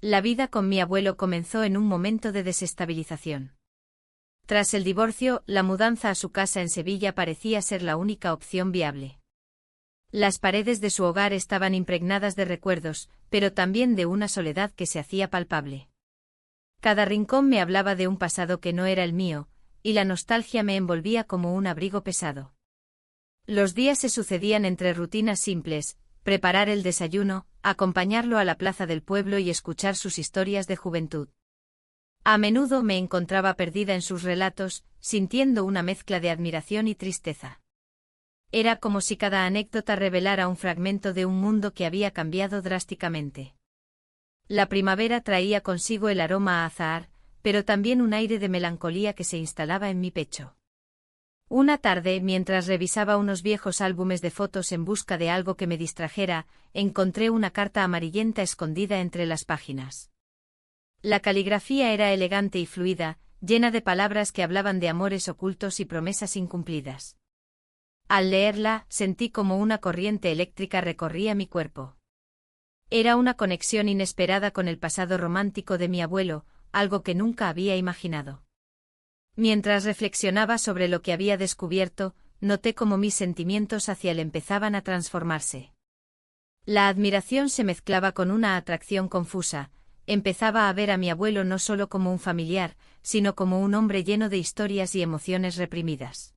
La vida con mi abuelo comenzó en un momento de desestabilización. Tras el divorcio, la mudanza a su casa en Sevilla parecía ser la única opción viable. Las paredes de su hogar estaban impregnadas de recuerdos, pero también de una soledad que se hacía palpable. Cada rincón me hablaba de un pasado que no era el mío, y la nostalgia me envolvía como un abrigo pesado. Los días se sucedían entre rutinas simples: preparar el desayuno, acompañarlo a la plaza del pueblo y escuchar sus historias de juventud. A menudo me encontraba perdida en sus relatos, sintiendo una mezcla de admiración y tristeza. Era como si cada anécdota revelara un fragmento de un mundo que había cambiado drásticamente. La primavera traía consigo el aroma a azahar, pero también un aire de melancolía que se instalaba en mi pecho. Una tarde, mientras revisaba unos viejos álbumes de fotos en busca de algo que me distrajera, encontré una carta amarillenta escondida entre las páginas. La caligrafía era elegante y fluida, llena de palabras que hablaban de amores ocultos y promesas incumplidas. Al leerla, sentí como una corriente eléctrica recorría mi cuerpo. Era una conexión inesperada con el pasado romántico de mi abuelo, algo que nunca había imaginado. Mientras reflexionaba sobre lo que había descubierto, noté cómo mis sentimientos hacia él empezaban a transformarse. La admiración se mezclaba con una atracción confusa. Empezaba a ver a mi abuelo no solo como un familiar, sino como un hombre lleno de historias y emociones reprimidas.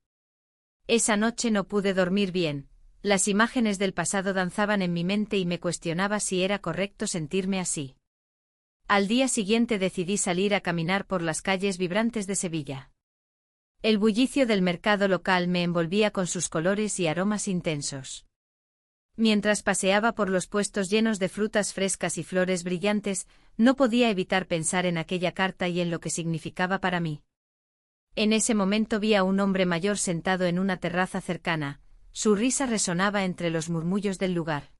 Esa noche no pude dormir bien. Las imágenes del pasado danzaban en mi mente y me cuestionaba si era correcto sentirme así. Al día siguiente decidí salir a caminar por las calles vibrantes de Sevilla. El bullicio del mercado local me envolvía con sus colores y aromas intensos. Mientras paseaba por los puestos llenos de frutas frescas y flores brillantes, no podía evitar pensar en aquella carta y en lo que significaba para mí. En ese momento vi a un hombre mayor sentado en una terraza cercana. Su risa resonaba entre los murmullos del lugar.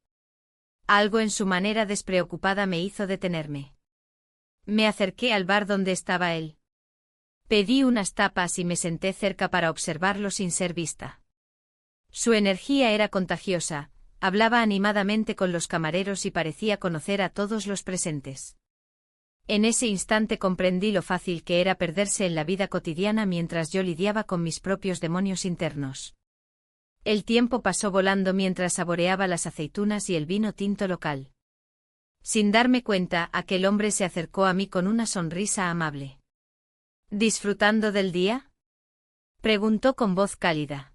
Algo en su manera despreocupada me hizo detenerme. Me acerqué al bar donde estaba él. Pedí unas tapas y me senté cerca para observarlo sin ser vista. Su energía era contagiosa, hablaba animadamente con los camareros y parecía conocer a todos los presentes. En ese instante comprendí lo fácil que era perderse en la vida cotidiana mientras yo lidiaba con mis propios demonios internos. El tiempo pasó volando mientras saboreaba las aceitunas y el vino tinto local. Sin darme cuenta, aquel hombre se acercó a mí con una sonrisa amable. ¿Disfrutando del día?, preguntó con voz cálida.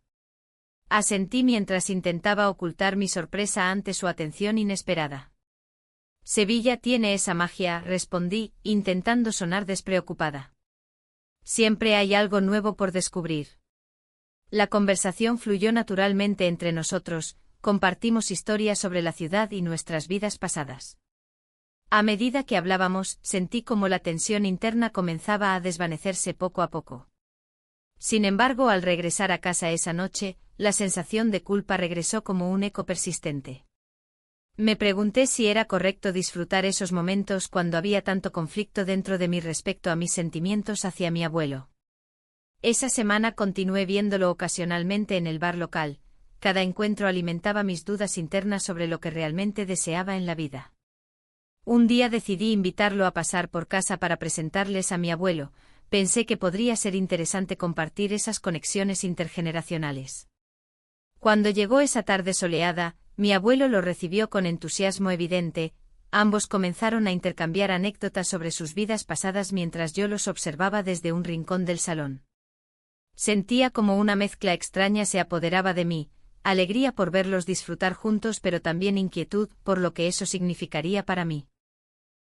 Asentí mientras intentaba ocultar mi sorpresa ante su atención inesperada. Sevilla tiene esa magia, respondí, intentando sonar despreocupada. Siempre hay algo nuevo por descubrir. La conversación fluyó naturalmente entre nosotros, compartimos historias sobre la ciudad y nuestras vidas pasadas. A medida que hablábamos, sentí como la tensión interna comenzaba a desvanecerse poco a poco. Sin embargo, al regresar a casa esa noche, la sensación de culpa regresó como un eco persistente. Me pregunté si era correcto disfrutar esos momentos cuando había tanto conflicto dentro de mí respecto a mis sentimientos hacia mi abuelo. Esa semana continué viéndolo ocasionalmente en el bar local. Cada encuentro alimentaba mis dudas internas sobre lo que realmente deseaba en la vida. Un día decidí invitarlo a pasar por casa para presentarles a mi abuelo. Pensé que podría ser interesante compartir esas conexiones intergeneracionales. Cuando llegó esa tarde soleada, mi abuelo lo recibió con entusiasmo evidente. Ambos comenzaron a intercambiar anécdotas sobre sus vidas pasadas mientras yo los observaba desde un rincón del salón. Sentía como una mezcla extraña se apoderaba de mí, alegría por verlos disfrutar juntos, pero también inquietud por lo que eso significaría para mí.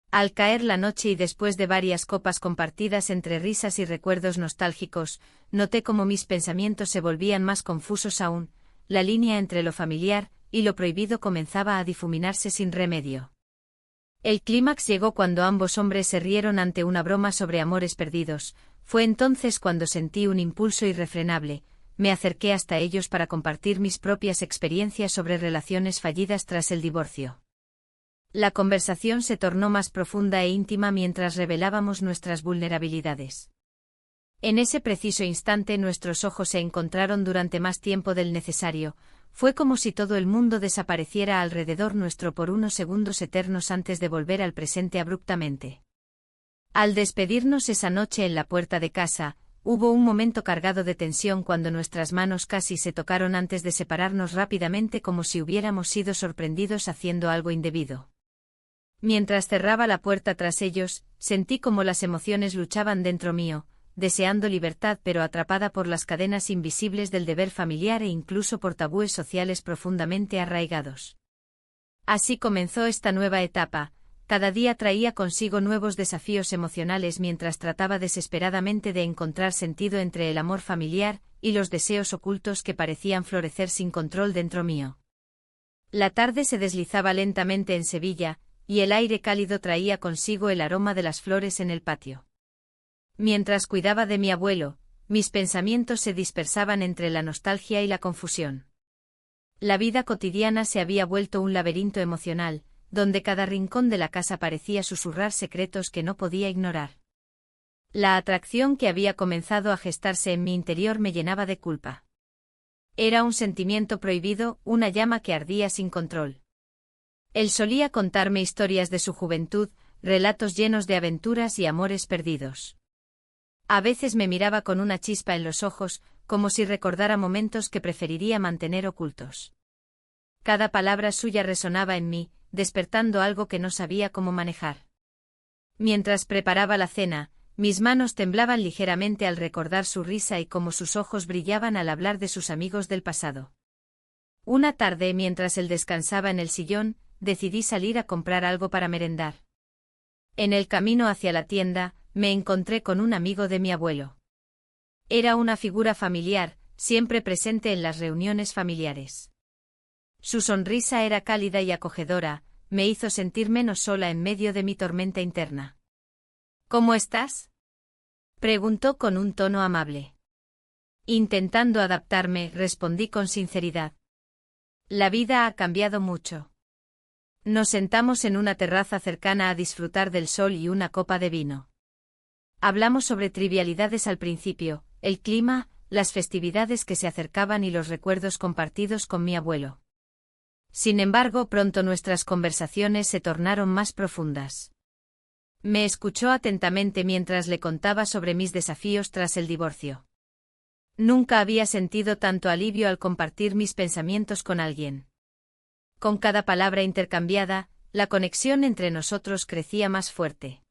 Al caer la noche y después de varias copas compartidas entre risas y recuerdos nostálgicos, noté cómo mis pensamientos se volvían más confusos aún. La línea entre lo familiar y lo prohibido comenzaba a difuminarse sin remedio. El clímax llegó cuando ambos hombres se rieron ante una broma sobre amores perdidos. Fue entonces cuando sentí un impulso irrefrenable. Me acerqué hasta ellos para compartir mis propias experiencias sobre relaciones fallidas tras el divorcio. La conversación se tornó más profunda e íntima mientras revelábamos nuestras vulnerabilidades. En ese preciso instante nuestros ojos se encontraron durante más tiempo del necesario. Fue como si todo el mundo desapareciera alrededor nuestro por unos segundos eternos antes de volver al presente abruptamente. Al despedirnos esa noche en la puerta de casa, hubo un momento cargado de tensión cuando nuestras manos casi se tocaron antes de separarnos rápidamente como si hubiéramos sido sorprendidos haciendo algo indebido. Mientras cerraba la puerta tras ellos, sentí como las emociones luchaban dentro mío, deseando libertad pero atrapada por las cadenas invisibles del deber familiar e incluso por tabúes sociales profundamente arraigados. Así comenzó esta nueva etapa. Cada día traía consigo nuevos desafíos emocionales mientras trataba desesperadamente de encontrar sentido entre el amor familiar y los deseos ocultos que parecían florecer sin control dentro mío. La tarde se deslizaba lentamente en Sevilla, y el aire cálido traía consigo el aroma de las flores en el patio. Mientras cuidaba de mi abuelo, mis pensamientos se dispersaban entre la nostalgia y la confusión. La vida cotidiana se había vuelto un laberinto emocional, donde cada rincón de la casa parecía susurrar secretos que no podía ignorar. La atracción que había comenzado a gestarse en mi interior me llenaba de culpa. Era un sentimiento prohibido, una llama que ardía sin control. Él solía contarme historias de su juventud, relatos llenos de aventuras y amores perdidos. A veces me miraba con una chispa en los ojos, como si recordara momentos que preferiría mantener ocultos. Cada palabra suya resonaba en mí, despertando algo que no sabía cómo manejar. Mientras preparaba la cena, mis manos temblaban ligeramente al recordar su risa y cómo sus ojos brillaban al hablar de sus amigos del pasado. Una tarde, mientras él descansaba en el sillón, decidí salir a comprar algo para merendar. En el camino hacia la tienda, me encontré con un amigo de mi abuelo. Era una figura familiar, siempre presente en las reuniones familiares. Su sonrisa era cálida y acogedora, me hizo sentir menos sola en medio de mi tormenta interna. ¿Cómo estás?, preguntó con un tono amable. Intentando adaptarme, respondí con sinceridad. La vida ha cambiado mucho. Nos sentamos en una terraza cercana a disfrutar del sol y una copa de vino. Hablamos sobre trivialidades al principio, el clima, las festividades que se acercaban y los recuerdos compartidos con mi abuelo. Sin embargo, pronto nuestras conversaciones se tornaron más profundas. Me escuchó atentamente mientras le contaba sobre mis desafíos tras el divorcio. Nunca había sentido tanto alivio al compartir mis pensamientos con alguien. Con cada palabra intercambiada, la conexión entre nosotros crecía más fuerte.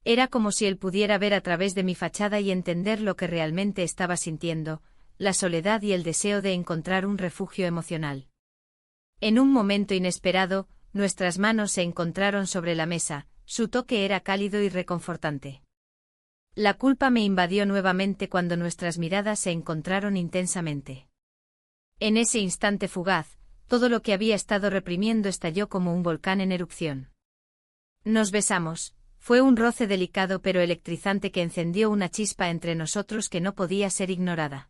Era como si él pudiera ver a través de mi fachada y entender lo que realmente estaba sintiendo, la soledad y el deseo de encontrar un refugio emocional. En un momento inesperado, nuestras manos se encontraron sobre la mesa, su toque era cálido y reconfortante. La culpa me invadió nuevamente cuando nuestras miradas se encontraron intensamente. En ese instante fugaz, todo lo que había estado reprimiendo estalló como un volcán en erupción. Nos besamos, fue un roce delicado pero electrizante que encendió una chispa entre nosotros que no podía ser ignorada.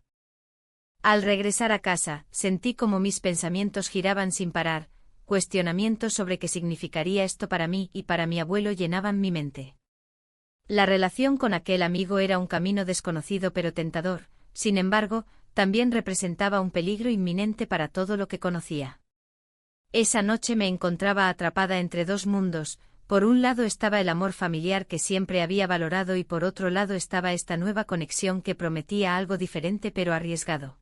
Al regresar a casa, sentí como mis pensamientos giraban sin parar, cuestionamientos sobre qué significaría esto para mí y para mi abuelo llenaban mi mente. La relación con aquel amigo era un camino desconocido pero tentador, sin embargo, también representaba un peligro inminente para todo lo que conocía. Esa noche me encontraba atrapada entre dos mundos, por un lado estaba el amor familiar que siempre había valorado y por otro lado estaba esta nueva conexión que prometía algo diferente pero arriesgado.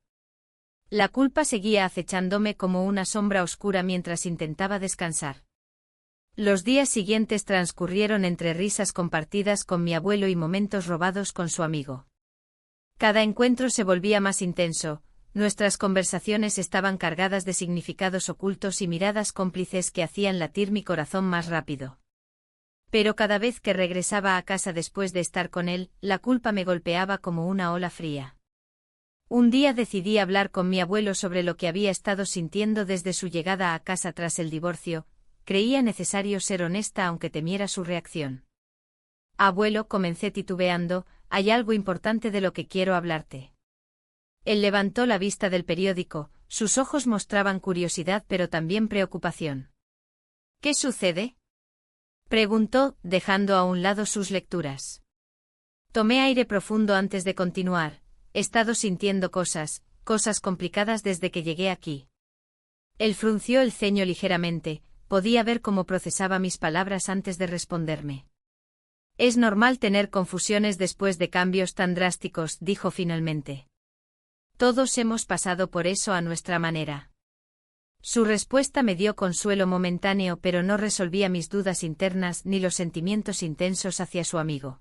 La culpa seguía acechándome como una sombra oscura mientras intentaba descansar. Los días siguientes transcurrieron entre risas compartidas con mi abuelo y momentos robados con su amigo. Cada encuentro se volvía más intenso, nuestras conversaciones estaban cargadas de significados ocultos y miradas cómplices que hacían latir mi corazón más rápido. Pero cada vez que regresaba a casa después de estar con él, la culpa me golpeaba como una ola fría. Un día decidí hablar con mi abuelo sobre lo que había estado sintiendo desde su llegada a casa tras el divorcio. Creía necesario ser honesta aunque temiera su reacción. Abuelo, comencé titubeando, hay algo importante de lo que quiero hablarte. Él levantó la vista del periódico, sus ojos mostraban curiosidad pero también preocupación. ¿Qué sucede?, preguntó, dejando a un lado sus lecturas. Tomé aire profundo antes de continuar. He estado sintiendo cosas complicadas desde que llegué aquí. Él frunció el ceño ligeramente, podía ver cómo procesaba mis palabras antes de responderme. Es normal tener confusiones después de cambios tan drásticos, dijo finalmente. Todos hemos pasado por eso a nuestra manera. Su respuesta me dio consuelo momentáneo, pero no resolvía mis dudas internas ni los sentimientos intensos hacia su amigo.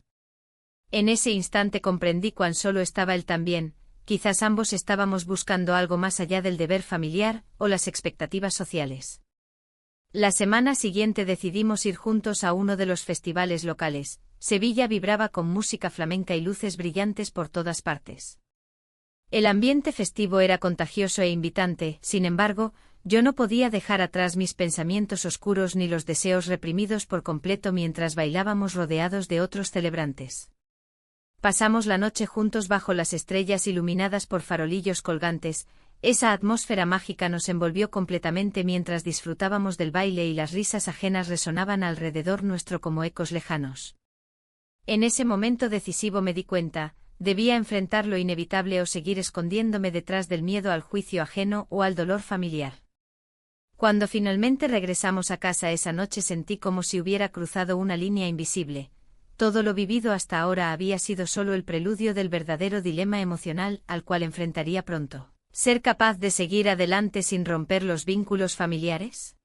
En ese instante comprendí cuán solo estaba él también, quizás ambos estábamos buscando algo más allá del deber familiar o las expectativas sociales. La semana siguiente decidimos ir juntos a uno de los festivales locales. Sevilla vibraba con música flamenca y luces brillantes por todas partes. El ambiente festivo era contagioso e invitante, sin embargo, yo no podía dejar atrás mis pensamientos oscuros ni los deseos reprimidos por completo mientras bailábamos rodeados de otros celebrantes. Pasamos la noche juntos bajo las estrellas iluminadas por farolillos colgantes. Esa atmósfera mágica nos envolvió completamente mientras disfrutábamos del baile y las risas ajenas resonaban alrededor nuestro como ecos lejanos. En ese momento decisivo me di cuenta, debía enfrentar lo inevitable o seguir escondiéndome detrás del miedo al juicio ajeno o al dolor familiar. Cuando finalmente regresamos a casa esa noche sentí como si hubiera cruzado una línea invisible. Todo lo vivido hasta ahora había sido solo el preludio del verdadero dilema emocional al cual enfrentaría pronto. ¿Ser capaz de seguir adelante sin romper los vínculos familiares?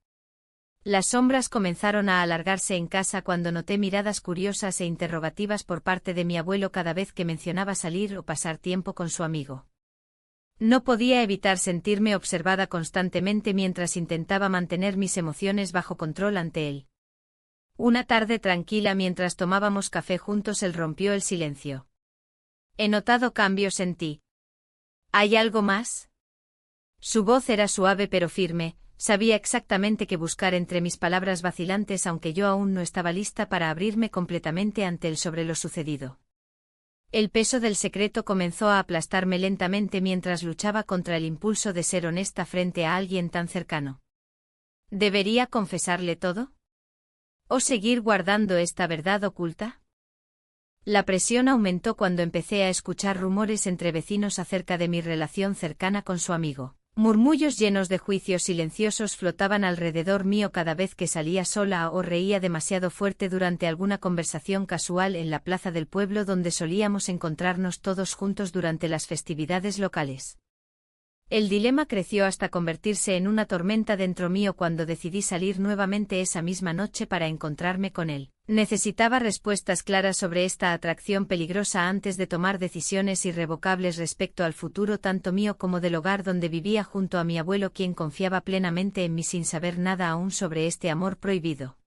Las sombras comenzaron a alargarse en casa cuando noté miradas curiosas e interrogativas por parte de mi abuelo cada vez que mencionaba salir o pasar tiempo con su amigo. No podía evitar sentirme observada constantemente mientras intentaba mantener mis emociones bajo control ante él. Una tarde tranquila mientras tomábamos café juntos él rompió el silencio. He notado cambios en ti. ¿Hay algo más? Su voz era suave pero firme. Sabía exactamente qué buscar entre mis palabras vacilantes aunque yo aún no estaba lista para abrirme completamente ante él sobre lo sucedido. El peso del secreto comenzó a aplastarme lentamente mientras luchaba contra el impulso de ser honesta frente a alguien tan cercano. ¿Debería confesarle todo? ¿O seguir guardando esta verdad oculta? La presión aumentó cuando empecé a escuchar rumores entre vecinos acerca de mi relación cercana con su amigo. Murmullos llenos de juicios silenciosos flotaban alrededor mío cada vez que salía sola o reía demasiado fuerte durante alguna conversación casual en la plaza del pueblo donde solíamos encontrarnos todos juntos durante las festividades locales. El dilema creció hasta convertirse en una tormenta dentro mío cuando decidí salir nuevamente esa misma noche para encontrarme con él. Necesitaba respuestas claras sobre esta atracción peligrosa antes de tomar decisiones irrevocables respecto al futuro tanto mío como del hogar donde vivía junto a mi abuelo quien confiaba plenamente en mí sin saber nada aún sobre este amor prohibido.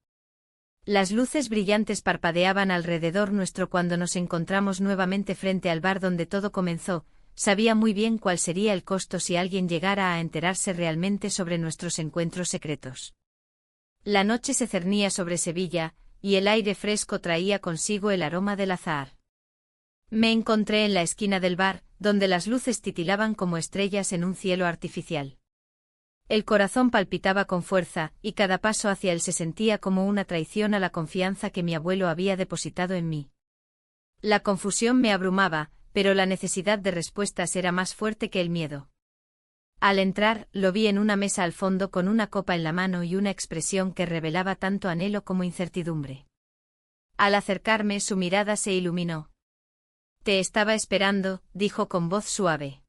Las luces brillantes parpadeaban alrededor nuestro cuando nos encontramos nuevamente frente al bar donde todo comenzó. Sabía muy bien cuál sería el costo si alguien llegara a enterarse realmente sobre nuestros encuentros secretos. La noche se cernía sobre Sevilla, y el aire fresco traía consigo el aroma del azahar. Me encontré en la esquina del bar, donde las luces titilaban como estrellas en un cielo artificial. El corazón palpitaba con fuerza, y cada paso hacia él se sentía como una traición a la confianza que mi abuelo había depositado en mí. La confusión me abrumaba, pero la necesidad de respuestas era más fuerte que el miedo. Al entrar, lo vi en una mesa al fondo con una copa en la mano y una expresión que revelaba tanto anhelo como incertidumbre. Al acercarme, su mirada se iluminó. «Te estaba esperando», dijo con voz suave.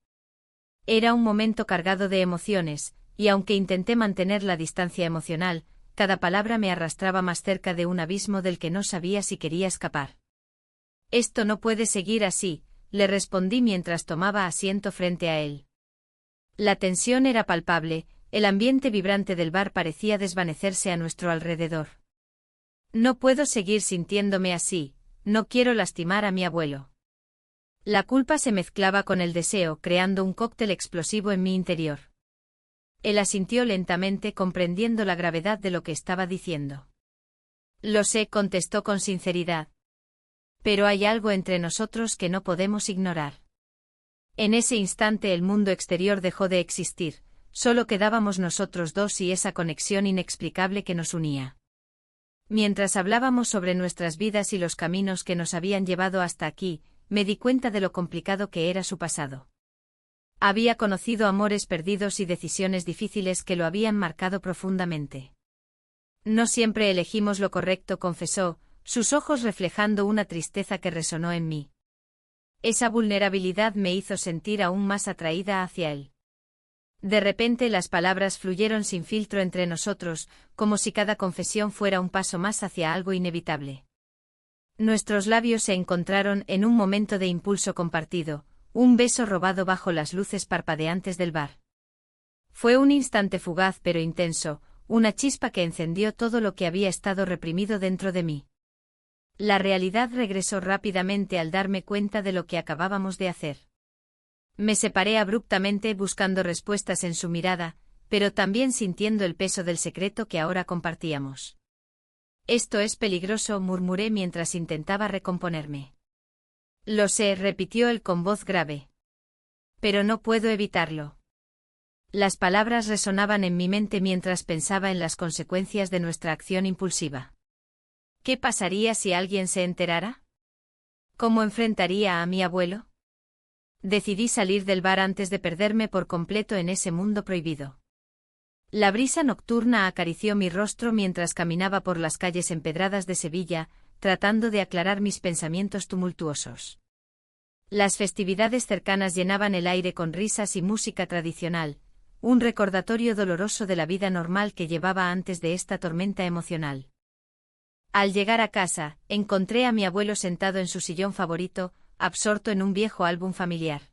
Era un momento cargado de emociones, y aunque intenté mantener la distancia emocional, cada palabra me arrastraba más cerca de un abismo del que no sabía si quería escapar. «Esto no puede seguir así», le respondí mientras tomaba asiento frente a él. La tensión era palpable, el ambiente vibrante del bar parecía desvanecerse a nuestro alrededor. No puedo seguir sintiéndome así, no quiero lastimar a mi abuelo. La culpa se mezclaba con el deseo, creando un cóctel explosivo en mi interior. Él asintió lentamente, comprendiendo la gravedad de lo que estaba diciendo. Lo sé, contestó con sinceridad. Pero hay algo entre nosotros que no podemos ignorar. En ese instante el mundo exterior dejó de existir, solo quedábamos nosotros dos y esa conexión inexplicable que nos unía. Mientras hablábamos sobre nuestras vidas y los caminos que nos habían llevado hasta aquí, me di cuenta de lo complicado que era su pasado. Había conocido amores perdidos y decisiones difíciles que lo habían marcado profundamente. No siempre elegimos lo correcto, confesó, sus ojos reflejando una tristeza que resonó en mí. Esa vulnerabilidad me hizo sentir aún más atraída hacia él. De repente las palabras fluyeron sin filtro entre nosotros, como si cada confesión fuera un paso más hacia algo inevitable. Nuestros labios se encontraron en un momento de impulso compartido, un beso robado bajo las luces parpadeantes del bar. Fue un instante fugaz pero intenso, una chispa que encendió todo lo que había estado reprimido dentro de mí. La realidad regresó rápidamente al darme cuenta de lo que acabábamos de hacer. Me separé abruptamente buscando respuestas en su mirada, pero también sintiendo el peso del secreto que ahora compartíamos. Esto es peligroso, murmuré mientras intentaba recomponerme. Lo sé, repitió él con voz grave. Pero no puedo evitarlo. Las palabras resonaban en mi mente mientras pensaba en las consecuencias de nuestra acción impulsiva. ¿Qué pasaría si alguien se enterara? ¿Cómo enfrentaría a mi abuelo? Decidí salir del bar antes de perderme por completo en ese mundo prohibido. La brisa nocturna acarició mi rostro mientras caminaba por las calles empedradas de Sevilla, tratando de aclarar mis pensamientos tumultuosos. Las festividades cercanas llenaban el aire con risas y música tradicional, un recordatorio doloroso de la vida normal que llevaba antes de esta tormenta emocional. Al llegar a casa, encontré a mi abuelo sentado en su sillón favorito, absorto en un viejo álbum familiar.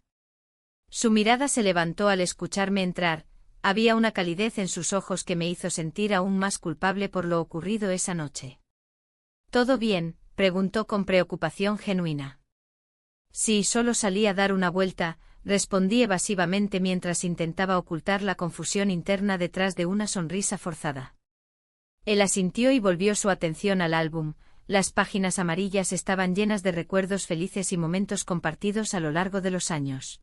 Su mirada se levantó al escucharme entrar, había una calidez en sus ojos que me hizo sentir aún más culpable por lo ocurrido esa noche. ¿Todo bien?, preguntó con preocupación genuina. Sí, solo salí a dar una vuelta, respondí evasivamente mientras intentaba ocultar la confusión interna detrás de una sonrisa forzada. Él asintió y volvió su atención al álbum. Las páginas amarillas estaban llenas de recuerdos felices y momentos compartidos a lo largo de los años.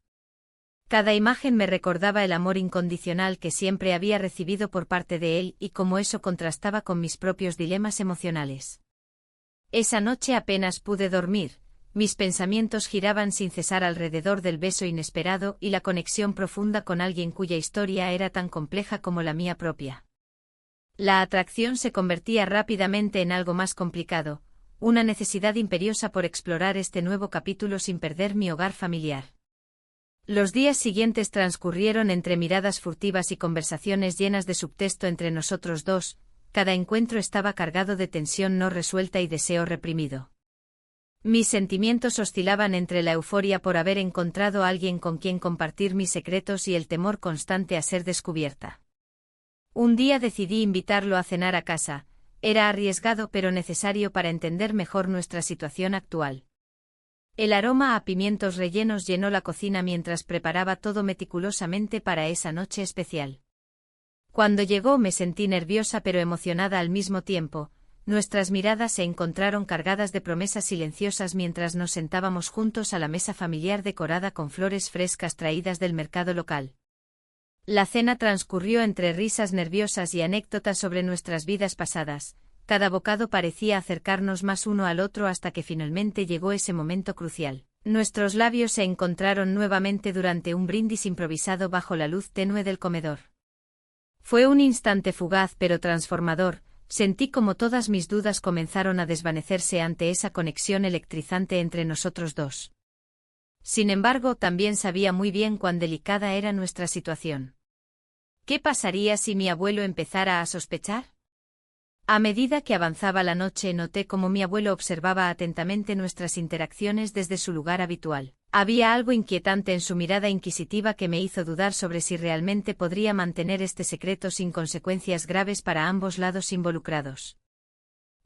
Cada imagen me recordaba el amor incondicional que siempre había recibido por parte de él y cómo eso contrastaba con mis propios dilemas emocionales. Esa noche apenas pude dormir, mis pensamientos giraban sin cesar alrededor del beso inesperado y la conexión profunda con alguien cuya historia era tan compleja como la mía propia. La atracción se convertía rápidamente en algo más complicado, una necesidad imperiosa por explorar este nuevo capítulo sin perder mi hogar familiar. Los días siguientes transcurrieron entre miradas furtivas y conversaciones llenas de subtexto entre nosotros dos, cada encuentro estaba cargado de tensión no resuelta y deseo reprimido. Mis sentimientos oscilaban entre la euforia por haber encontrado a alguien con quien compartir mis secretos y el temor constante a ser descubierta. Un día decidí invitarlo a cenar a casa, era arriesgado pero necesario para entender mejor nuestra situación actual. El aroma a pimientos rellenos llenó la cocina mientras preparaba todo meticulosamente para esa noche especial. Cuando llegó me sentí nerviosa pero emocionada al mismo tiempo, nuestras miradas se encontraron cargadas de promesas silenciosas mientras nos sentábamos juntos a la mesa familiar decorada con flores frescas traídas del mercado local. La cena transcurrió entre risas nerviosas y anécdotas sobre nuestras vidas pasadas. Cada bocado parecía acercarnos más uno al otro hasta que finalmente llegó ese momento crucial. Nuestros labios se encontraron nuevamente durante un brindis improvisado bajo la luz tenue del comedor. Fue un instante fugaz pero transformador, sentí como todas mis dudas comenzaron a desvanecerse ante esa conexión electrizante entre nosotros dos. Sin embargo, también sabía muy bien cuán delicada era nuestra situación. ¿Qué pasaría si mi abuelo empezara a sospechar? A medida que avanzaba la noche noté cómo mi abuelo observaba atentamente nuestras interacciones desde su lugar habitual. Había algo inquietante en su mirada inquisitiva que me hizo dudar sobre si realmente podría mantener este secreto sin consecuencias graves para ambos lados involucrados.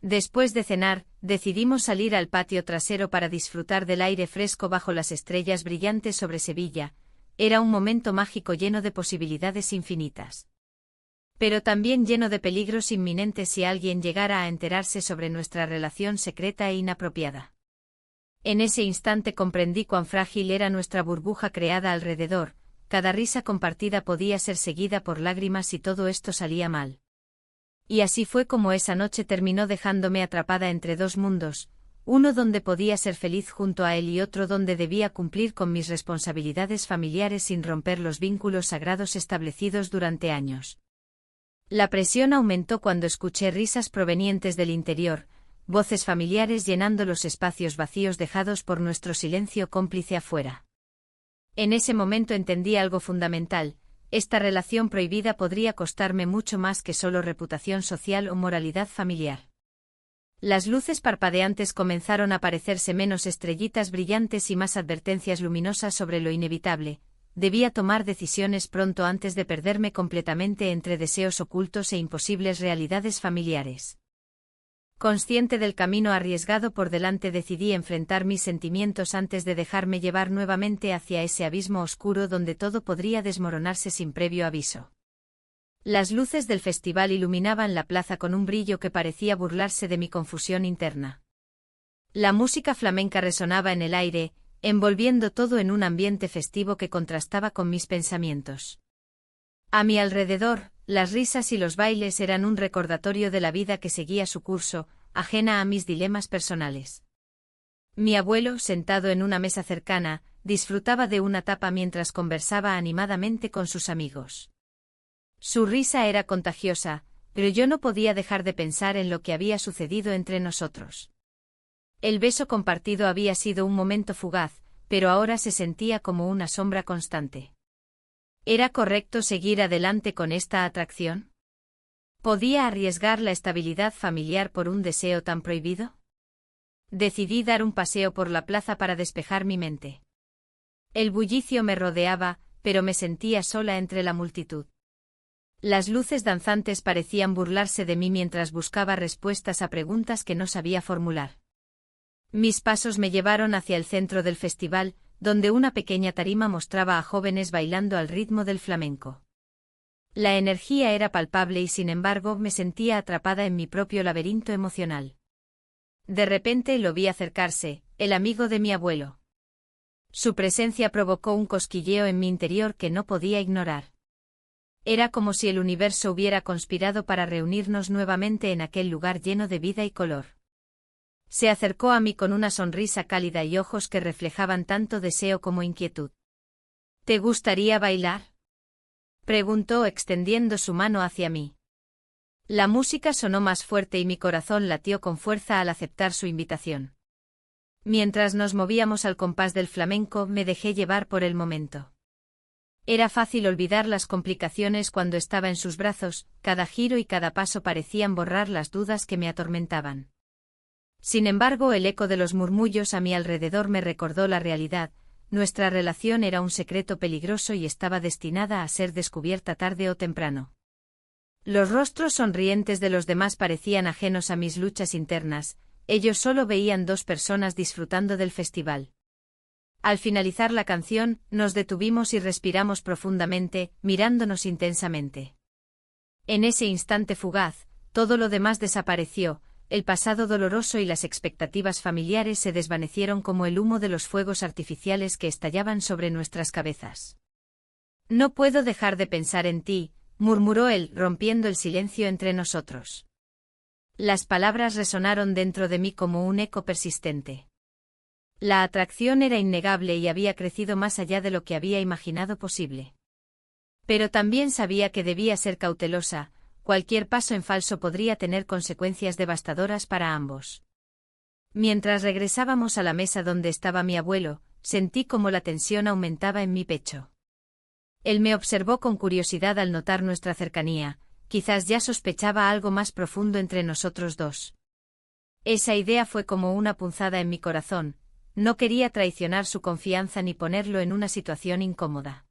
Después de cenar, decidimos salir al patio trasero para disfrutar del aire fresco bajo las estrellas brillantes sobre Sevilla. Era un momento mágico lleno de posibilidades infinitas. Pero también lleno de peligros inminentes si alguien llegara a enterarse sobre nuestra relación secreta e inapropiada. En ese instante comprendí cuán frágil era nuestra burbuja creada alrededor, cada risa compartida podía ser seguida por lágrimas si todo esto salía mal. Y así fue como esa noche terminó dejándome atrapada entre dos mundos, uno donde podía ser feliz junto a él y otro donde debía cumplir con mis responsabilidades familiares sin romper los vínculos sagrados establecidos durante años. La presión aumentó cuando escuché risas provenientes del interior, voces familiares llenando los espacios vacíos dejados por nuestro silencio cómplice afuera. En ese momento entendí algo fundamental: esta relación prohibida podría costarme mucho más que solo reputación social o moralidad familiar. Las luces parpadeantes comenzaron a parecerse menos estrellitas brillantes y más advertencias luminosas sobre lo inevitable. Debía tomar decisiones pronto antes de perderme completamente entre deseos ocultos e imposibles realidades familiares. Consciente del camino arriesgado por delante, decidí enfrentar mis sentimientos antes de dejarme llevar nuevamente hacia ese abismo oscuro donde todo podría desmoronarse sin previo aviso. Las luces del festival iluminaban la plaza con un brillo que parecía burlarse de mi confusión interna. La música flamenca resonaba en el aire, envolviendo todo en un ambiente festivo que contrastaba con mis pensamientos. A mi alrededor, las risas y los bailes eran un recordatorio de la vida que seguía su curso, ajena a mis dilemas personales. Mi abuelo, sentado en una mesa cercana, disfrutaba de una tapa mientras conversaba animadamente con sus amigos. Su risa era contagiosa, pero yo no podía dejar de pensar en lo que había sucedido entre nosotros. El beso compartido había sido un momento fugaz, pero ahora se sentía como una sombra constante. ¿Era correcto seguir adelante con esta atracción? ¿Podía arriesgar la estabilidad familiar por un deseo tan prohibido? Decidí dar un paseo por la plaza para despejar mi mente. El bullicio me rodeaba, pero me sentía sola entre la multitud. Las luces danzantes parecían burlarse de mí mientras buscaba respuestas a preguntas que no sabía formular. Mis pasos me llevaron hacia el centro del festival, donde una pequeña tarima mostraba a jóvenes bailando al ritmo del flamenco. La energía era palpable y sin embargo me sentía atrapada en mi propio laberinto emocional. De repente lo vi acercarse, el amigo de mi abuelo. Su presencia provocó un cosquilleo en mi interior que no podía ignorar. Era como si el universo hubiera conspirado para reunirnos nuevamente en aquel lugar lleno de vida y color. Se acercó a mí con una sonrisa cálida y ojos que reflejaban tanto deseo como inquietud. ¿Te gustaría bailar?, preguntó extendiendo su mano hacia mí. La música sonó más fuerte y mi corazón latió con fuerza al aceptar su invitación. Mientras nos movíamos al compás del flamenco, me dejé llevar por el momento. Era fácil olvidar las complicaciones cuando estaba en sus brazos, cada giro y cada paso parecían borrar las dudas que me atormentaban. Sin embargo, el eco de los murmullos a mi alrededor me recordó la realidad: nuestra relación era un secreto peligroso y estaba destinada a ser descubierta tarde o temprano. Los rostros sonrientes de los demás parecían ajenos a mis luchas internas, ellos solo veían dos personas disfrutando del festival. Al finalizar la canción, nos detuvimos y respiramos profundamente, mirándonos intensamente. En ese instante fugaz, todo lo demás desapareció, el pasado doloroso y las expectativas familiares se desvanecieron como el humo de los fuegos artificiales que estallaban sobre nuestras cabezas. No puedo dejar de pensar en ti, murmuró él, rompiendo el silencio entre nosotros. Las palabras resonaron dentro de mí como un eco persistente. La atracción era innegable y había crecido más allá de lo que había imaginado posible. Pero también sabía que debía ser cautelosa: cualquier paso en falso podría tener consecuencias devastadoras para ambos. Mientras regresábamos a la mesa donde estaba mi abuelo, sentí como la tensión aumentaba en mi pecho. Él me observó con curiosidad al notar nuestra cercanía, quizás ya sospechaba algo más profundo entre nosotros dos. Esa idea fue como una punzada en mi corazón. No quería traicionar su confianza ni ponerlo en una situación incómoda.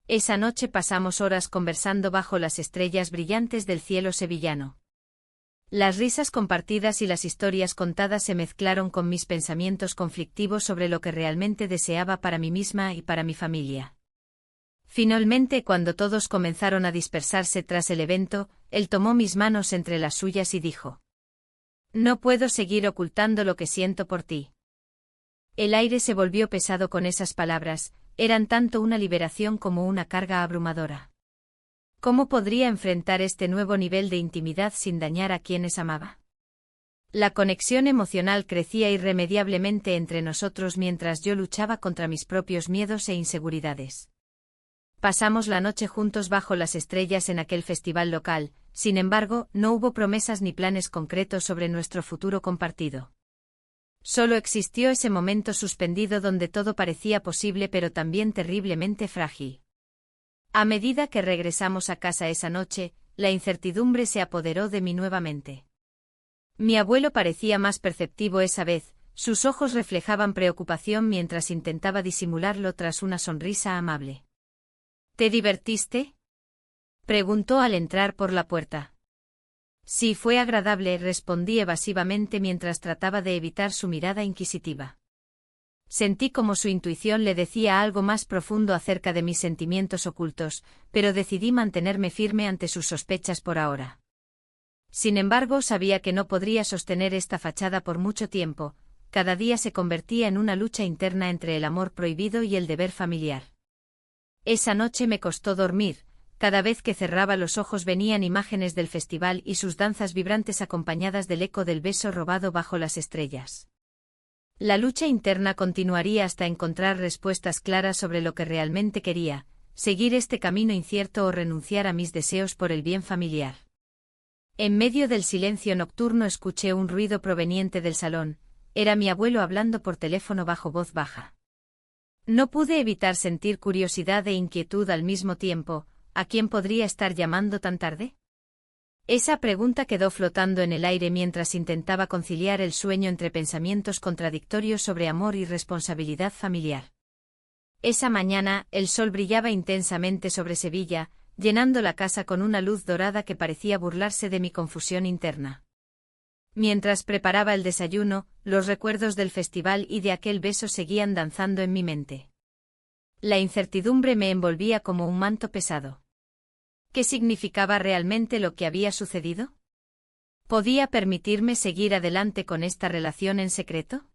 Esa noche pasamos horas conversando bajo las estrellas brillantes del cielo sevillano. Las risas compartidas y las historias contadas se mezclaron con mis pensamientos conflictivos sobre lo que realmente deseaba para mí misma y para mi familia. Finalmente, cuando todos comenzaron a dispersarse tras el evento, él tomó mis manos entre las suyas y dijo: «No puedo seguir ocultando lo que siento por ti». El aire se volvió pesado con esas palabras, eran tanto una liberación como una carga abrumadora. ¿Cómo podría enfrentar este nuevo nivel de intimidad sin dañar a quienes amaba? La conexión emocional crecía irremediablemente entre nosotros mientras yo luchaba contra mis propios miedos e inseguridades. Pasamos la noche juntos bajo las estrellas en aquel festival local, sin embargo, no hubo promesas ni planes concretos sobre nuestro futuro compartido. Solo existió ese momento suspendido donde todo parecía posible pero también terriblemente frágil. A medida que regresamos a casa esa noche, la incertidumbre se apoderó de mí nuevamente. Mi abuelo parecía más perceptivo esa vez, sus ojos reflejaban preocupación mientras intentaba disimularlo tras una sonrisa amable. ¿Te divertiste?, preguntó al entrar por la puerta. Sí, fue agradable, respondí evasivamente mientras trataba de evitar su mirada inquisitiva. Sentí como su intuición le decía algo más profundo acerca de mis sentimientos ocultos, pero decidí mantenerme firme ante sus sospechas por ahora. Sin embargo, sabía que no podría sostener esta fachada por mucho tiempo, cada día se convertía en una lucha interna entre el amor prohibido y el deber familiar. Esa noche me costó dormir, cada vez que cerraba los ojos venían imágenes del festival y sus danzas vibrantes acompañadas del eco del beso robado bajo las estrellas. La lucha interna continuaría hasta encontrar respuestas claras sobre lo que realmente quería, seguir este camino incierto o renunciar a mis deseos por el bien familiar. En medio del silencio nocturno escuché un ruido proveniente del salón, era mi abuelo hablando por teléfono bajo voz baja. No pude evitar sentir curiosidad e inquietud al mismo tiempo. ¿A quién podría estar llamando tan tarde? Esa pregunta quedó flotando en el aire mientras intentaba conciliar el sueño entre pensamientos contradictorios sobre amor y responsabilidad familiar. Esa mañana, el sol brillaba intensamente sobre Sevilla, llenando la casa con una luz dorada que parecía burlarse de mi confusión interna. Mientras preparaba el desayuno, los recuerdos del festival y de aquel beso seguían danzando en mi mente. La incertidumbre me envolvía como un manto pesado. ¿Qué significaba realmente lo que había sucedido? ¿Podía permitirme seguir adelante con esta relación en secreto?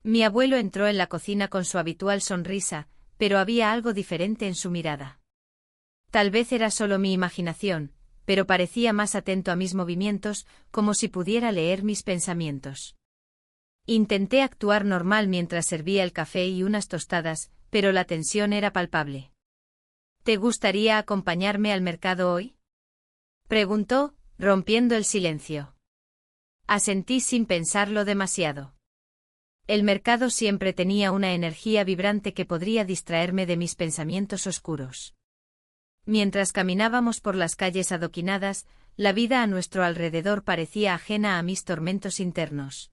Mi abuelo entró en la cocina con su habitual sonrisa, pero había algo diferente en su mirada. Tal vez era solo mi imaginación, pero parecía más atento a mis movimientos, como si pudiera leer mis pensamientos. Intenté actuar normal mientras servía el café y unas tostadas, pero la tensión era palpable. ¿Te gustaría acompañarme al mercado hoy?, preguntó, rompiendo el silencio. Asentí sin pensarlo demasiado. El mercado siempre tenía una energía vibrante que podría distraerme de mis pensamientos oscuros. Mientras caminábamos por las calles adoquinadas, la vida a nuestro alrededor parecía ajena a mis tormentos internos.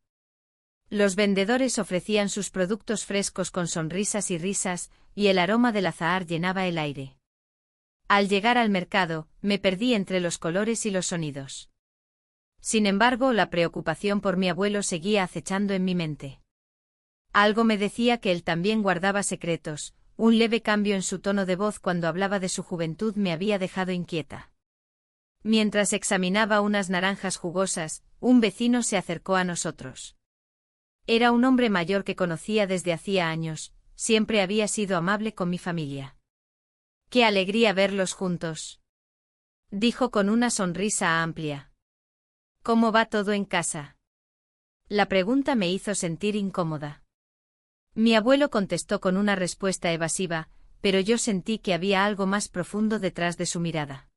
Los vendedores ofrecían sus productos frescos con sonrisas y risas, y el aroma del azahar llenaba el aire. Al llegar al mercado, me perdí entre los colores y los sonidos. Sin embargo, la preocupación por mi abuelo seguía acechando en mi mente. Algo me decía que él también guardaba secretos, un leve cambio en su tono de voz cuando hablaba de su juventud me había dejado inquieta. Mientras examinaba unas naranjas jugosas, un vecino se acercó a nosotros. Era un hombre mayor que conocía desde hacía años, siempre había sido amable con mi familia. ¡Qué alegría verlos juntos!, dijo con una sonrisa amplia. ¿Cómo va todo en casa?, la pregunta me hizo sentir incómoda. Mi abuelo contestó con una respuesta evasiva, pero yo sentí que había algo más profundo detrás de su mirada.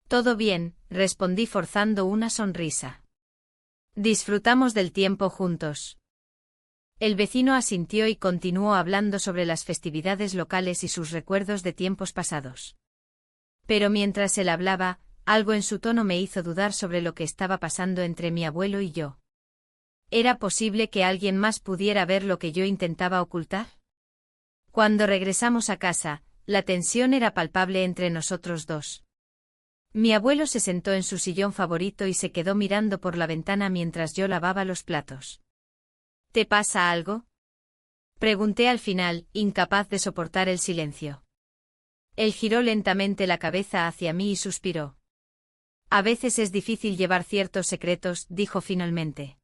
Todo bien, respondí forzando una sonrisa. Disfrutamos del tiempo juntos. El vecino asintió y continuó hablando sobre las festividades locales y sus recuerdos de tiempos pasados. Pero mientras él hablaba, algo en su tono me hizo dudar sobre lo que estaba pasando entre mi abuelo y yo. ¿Era posible que alguien más pudiera ver lo que yo intentaba ocultar? Cuando regresamos a casa, la tensión era palpable entre nosotros dos. Mi abuelo se sentó en su sillón favorito y se quedó mirando por la ventana mientras yo lavaba los platos. ¿Te pasa algo?, pregunté al final, incapaz de soportar el silencio. Él giró lentamente la cabeza hacia mí y suspiró. A veces es difícil llevar ciertos secretos, dijo finalmente.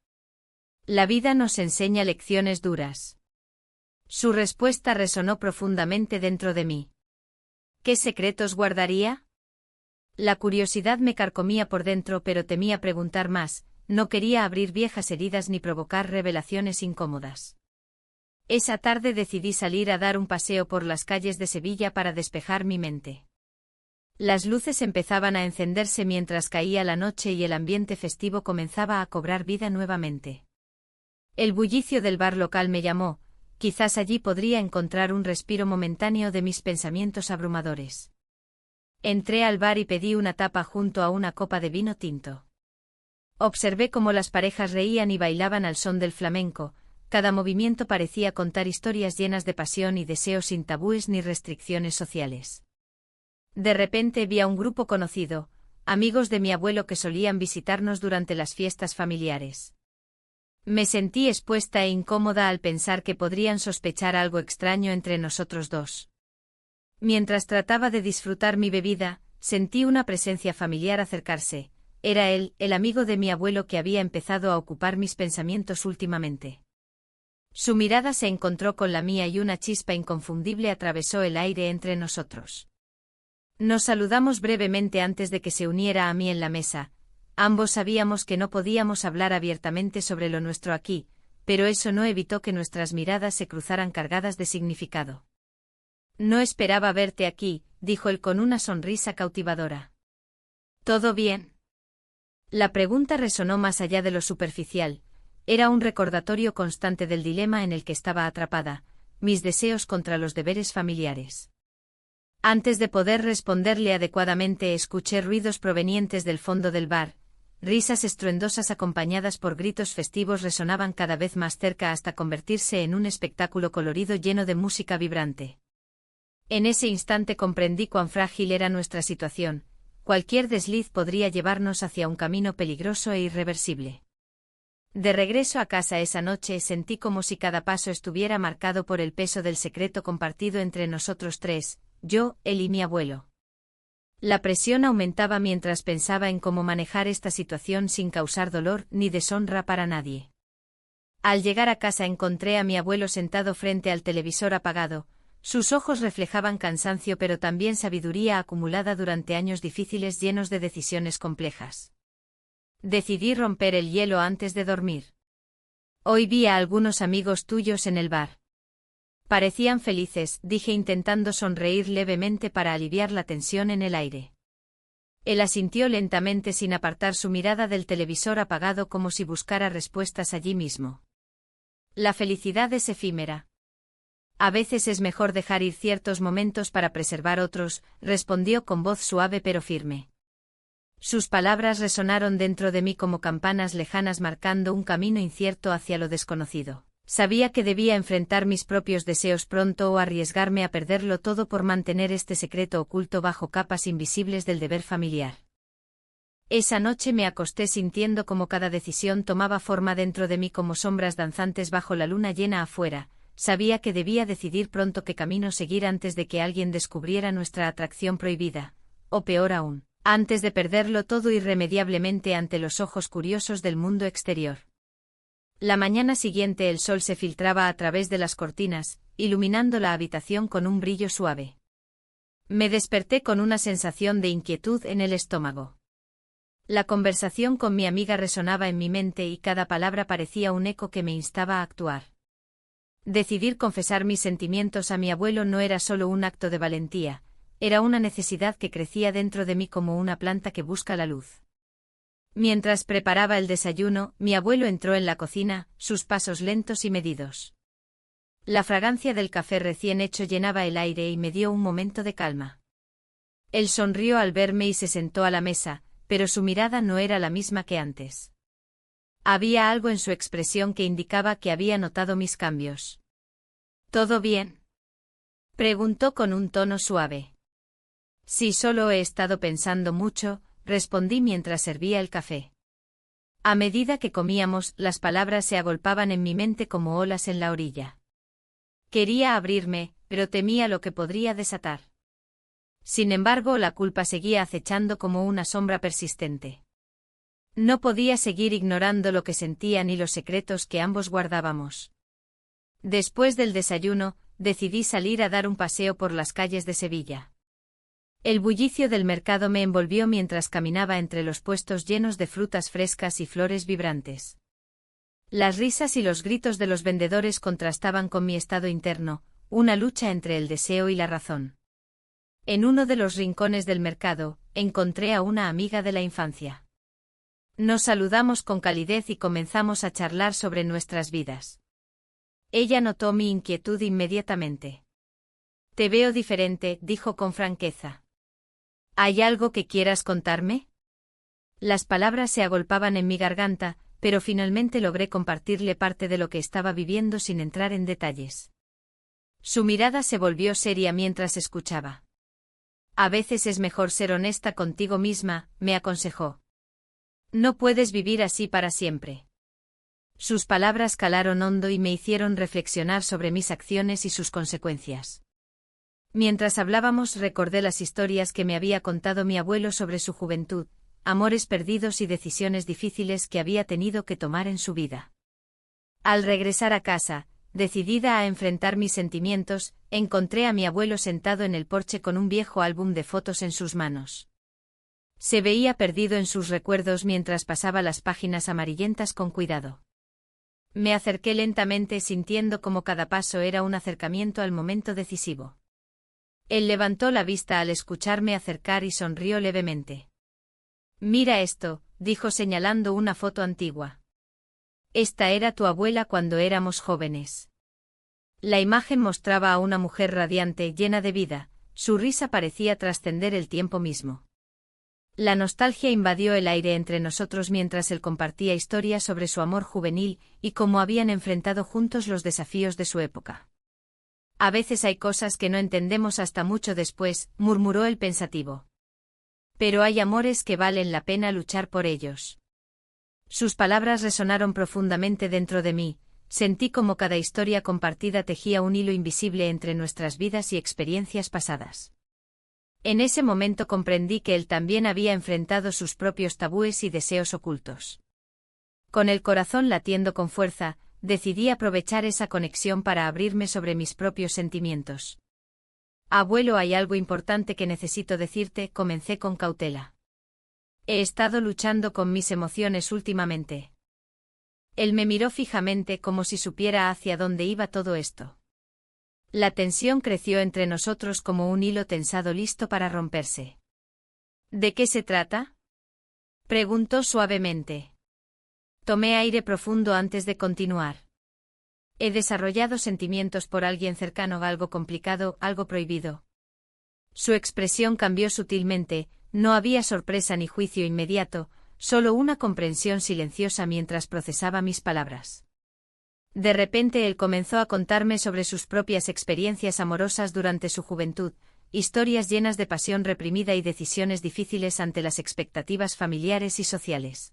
La vida nos enseña lecciones duras. Su respuesta resonó profundamente dentro de mí. ¿Qué secretos guardaría? La curiosidad me carcomía por dentro pero temía preguntar más, no quería abrir viejas heridas ni provocar revelaciones incómodas. Esa tarde decidí salir a dar un paseo por las calles de Sevilla para despejar mi mente. Las luces empezaban a encenderse mientras caía la noche y el ambiente festivo comenzaba a cobrar vida nuevamente. El bullicio del bar local me llamó, quizás allí podría encontrar un respiro momentáneo de mis pensamientos abrumadores. Entré al bar y pedí una tapa junto a una copa de vino tinto. Observé cómo las parejas reían y bailaban al son del flamenco, cada movimiento parecía contar historias llenas de pasión y deseo sin tabúes ni restricciones sociales. De repente vi a un grupo conocido, amigos de mi abuelo que solían visitarnos durante las fiestas familiares. Me sentí expuesta e incómoda al pensar que podrían sospechar algo extraño entre nosotros dos. Mientras trataba de disfrutar mi bebida, sentí una presencia familiar acercarse. Era él, el amigo de mi abuelo que había empezado a ocupar mis pensamientos últimamente. Su mirada se encontró con la mía y una chispa inconfundible atravesó el aire entre nosotros. Nos saludamos brevemente antes de que se uniera a mí en la mesa. Ambos sabíamos que no podíamos hablar abiertamente sobre lo nuestro aquí, pero eso no evitó que nuestras miradas se cruzaran cargadas de significado. No esperaba verte aquí, dijo él con una sonrisa cautivadora. ¿Todo bien? La pregunta resonó más allá de lo superficial. Era un recordatorio constante del dilema en el que estaba atrapada, mis deseos contra los deberes familiares. Antes de poder responderle adecuadamente escuché ruidos provenientes del fondo del bar. Risas estruendosas acompañadas por gritos festivos resonaban cada vez más cerca hasta convertirse en un espectáculo colorido lleno de música vibrante. En ese instante comprendí cuán frágil era nuestra situación. Cualquier desliz podría llevarnos hacia un camino peligroso e irreversible. De regreso a casa esa noche sentí como si cada paso estuviera marcado por el peso del secreto compartido entre nosotros tres, yo, él y mi abuelo. La presión aumentaba mientras pensaba en cómo manejar esta situación sin causar dolor ni deshonra para nadie. Al llegar a casa encontré a mi abuelo sentado frente al televisor apagado. Sus ojos reflejaban cansancio pero también sabiduría acumulada durante años difíciles llenos de decisiones complejas. Decidí romper el hielo antes de dormir. Hoy vi a algunos amigos tuyos en el bar. Parecían felices, dije intentando sonreír levemente para aliviar la tensión en el aire. Él asintió lentamente sin apartar su mirada del televisor apagado como si buscara respuestas allí mismo. La felicidad es efímera. A veces es mejor dejar ir ciertos momentos para preservar otros, respondió con voz suave pero firme. Sus palabras resonaron dentro de mí como campanas lejanas marcando un camino incierto hacia lo desconocido. Sabía que debía enfrentar mis propios deseos pronto o arriesgarme a perderlo todo por mantener este secreto oculto bajo capas invisibles del deber familiar. Esa noche me acosté sintiendo como cada decisión tomaba forma dentro de mí como sombras danzantes bajo la luna llena afuera. Sabía que debía decidir pronto qué camino seguir antes de que alguien descubriera nuestra atracción prohibida, o peor aún, antes de perderlo todo irremediablemente ante los ojos curiosos del mundo exterior. La mañana siguiente el sol se filtraba a través de las cortinas, iluminando la habitación con un brillo suave. Me desperté con una sensación de inquietud en el estómago. La conversación con mi amiga resonaba en mi mente y cada palabra parecía un eco que me instaba a actuar. Decidir confesar mis sentimientos a mi abuelo no era solo un acto de valentía, era una necesidad que crecía dentro de mí como una planta que busca la luz. Mientras preparaba el desayuno, mi abuelo entró en la cocina, sus pasos lentos y medidos. La fragancia del café recién hecho llenaba el aire y me dio un momento de calma. Él sonrió al verme y se sentó a la mesa, pero su mirada no era la misma que antes. Había algo en su expresión que indicaba que había notado mis cambios. ¿Todo bien?, preguntó con un tono suave. Sí, solo he estado pensando mucho, respondí mientras servía el café. A medida que comíamos, las palabras se agolpaban en mi mente como olas en la orilla. Quería abrirme, pero temía lo que podría desatar. Sin embargo, la culpa seguía acechando como una sombra persistente. No podía seguir ignorando lo que sentía ni los secretos que ambos guardábamos. Después del desayuno, decidí salir a dar un paseo por las calles de Sevilla. El bullicio del mercado me envolvió mientras caminaba entre los puestos llenos de frutas frescas y flores vibrantes. Las risas y los gritos de los vendedores contrastaban con mi estado interno, una lucha entre el deseo y la razón. En uno de los rincones del mercado, encontré a una amiga de la infancia. Nos saludamos con calidez y comenzamos a charlar sobre nuestras vidas. Ella notó mi inquietud inmediatamente. «Te veo diferente», dijo con franqueza. «¿Hay algo que quieras contarme?» Las palabras se agolpaban en mi garganta, pero finalmente logré compartirle parte de lo que estaba viviendo sin entrar en detalles. Su mirada se volvió seria mientras escuchaba. «A veces es mejor ser honesta contigo misma», me aconsejó. «No puedes vivir así para siempre». Sus palabras calaron hondo y me hicieron reflexionar sobre mis acciones y sus consecuencias. Mientras hablábamos recordé las historias que me había contado mi abuelo sobre su juventud, amores perdidos y decisiones difíciles que había tenido que tomar en su vida. Al regresar a casa, decidida a enfrentar mis sentimientos, encontré a mi abuelo sentado en el porche con un viejo álbum de fotos en sus manos. Se veía perdido en sus recuerdos mientras pasaba las páginas amarillentas con cuidado. Me acerqué lentamente sintiendo como cada paso era un acercamiento al momento decisivo. Él levantó la vista al escucharme acercar y sonrió levemente. «Mira esto», dijo señalando una foto antigua. «Esta era tu abuela cuando éramos jóvenes». La imagen mostraba a una mujer radiante, llena de vida, su risa parecía trascender el tiempo mismo. La nostalgia invadió el aire entre nosotros mientras él compartía historias sobre su amor juvenil y cómo habían enfrentado juntos los desafíos de su época. «A veces hay cosas que no entendemos hasta mucho después», murmuró el pensativo. «Pero hay amores que valen la pena luchar por ellos». Sus palabras resonaron profundamente dentro de mí, sentí como cada historia compartida tejía un hilo invisible entre nuestras vidas y experiencias pasadas. En ese momento comprendí que él también había enfrentado sus propios tabúes y deseos ocultos. Con el corazón latiendo con fuerza, decidí aprovechar esa conexión para abrirme sobre mis propios sentimientos. «Abuelo, hay algo importante que necesito decirte», comencé con cautela. «He estado luchando con mis emociones últimamente». Él me miró fijamente como si supiera hacia dónde iba todo esto. La tensión creció entre nosotros como un hilo tensado listo para romperse. «¿De qué se trata?», preguntó suavemente. Tomé aire profundo antes de continuar. «He desarrollado sentimientos por alguien cercano, algo complicado, algo prohibido». Su expresión cambió sutilmente, no había sorpresa ni juicio inmediato, solo una comprensión silenciosa mientras procesaba mis palabras. De repente él comenzó a contarme sobre sus propias experiencias amorosas durante su juventud, historias llenas de pasión reprimida y decisiones difíciles ante las expectativas familiares y sociales.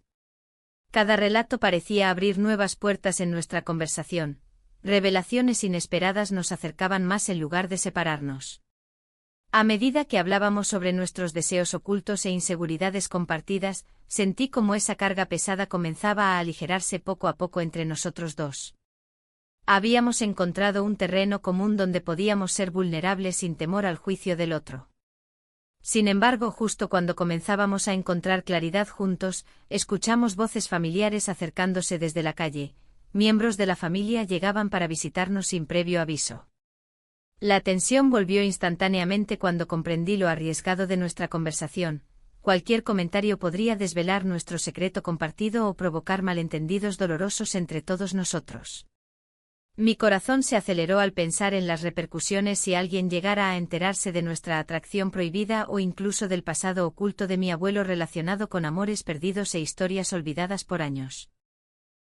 Cada relato parecía abrir nuevas puertas en nuestra conversación, revelaciones inesperadas nos acercaban más en lugar de separarnos. A medida que hablábamos sobre nuestros deseos ocultos e inseguridades compartidas, sentí como esa carga pesada comenzaba a aligerarse poco a poco entre nosotros dos. Habíamos encontrado un terreno común donde podíamos ser vulnerables sin temor al juicio del otro. Sin embargo, justo cuando comenzábamos a encontrar claridad juntos, escuchamos voces familiares acercándose desde la calle. Miembros de la familia llegaban para visitarnos sin previo aviso. La tensión volvió instantáneamente cuando comprendí lo arriesgado de nuestra conversación. Cualquier comentario podría desvelar nuestro secreto compartido o provocar malentendidos dolorosos entre todos nosotros. Mi corazón se aceleró al pensar en las repercusiones si alguien llegara a enterarse de nuestra atracción prohibida o incluso del pasado oculto de mi abuelo relacionado con amores perdidos e historias olvidadas por años.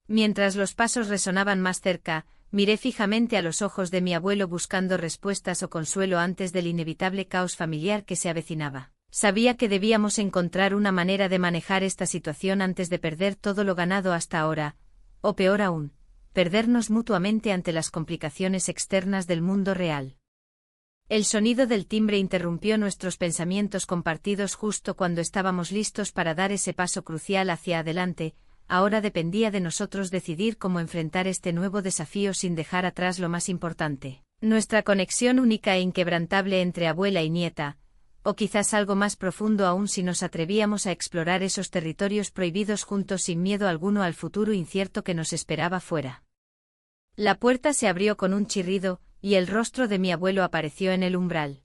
Mientras los pasos resonaban más cerca, miré fijamente a los ojos de mi abuelo buscando respuestas o consuelo antes del inevitable caos familiar que se avecinaba. Sabía que debíamos encontrar una manera de manejar esta situación antes de perder todo lo ganado hasta ahora, o peor aún, perdernos mutuamente ante las complicaciones externas del mundo real. El sonido del timbre interrumpió nuestros pensamientos compartidos justo cuando estábamos listos para dar ese paso crucial hacia adelante. Ahora dependía de nosotros decidir cómo enfrentar este nuevo desafío sin dejar atrás lo más importante, nuestra conexión única e inquebrantable entre abuela y nieta, o quizás algo más profundo aún si nos atrevíamos a explorar esos territorios prohibidos juntos sin miedo alguno al futuro incierto que nos esperaba fuera. La puerta se abrió con un chirrido, y el rostro de mi abuelo apareció en el umbral.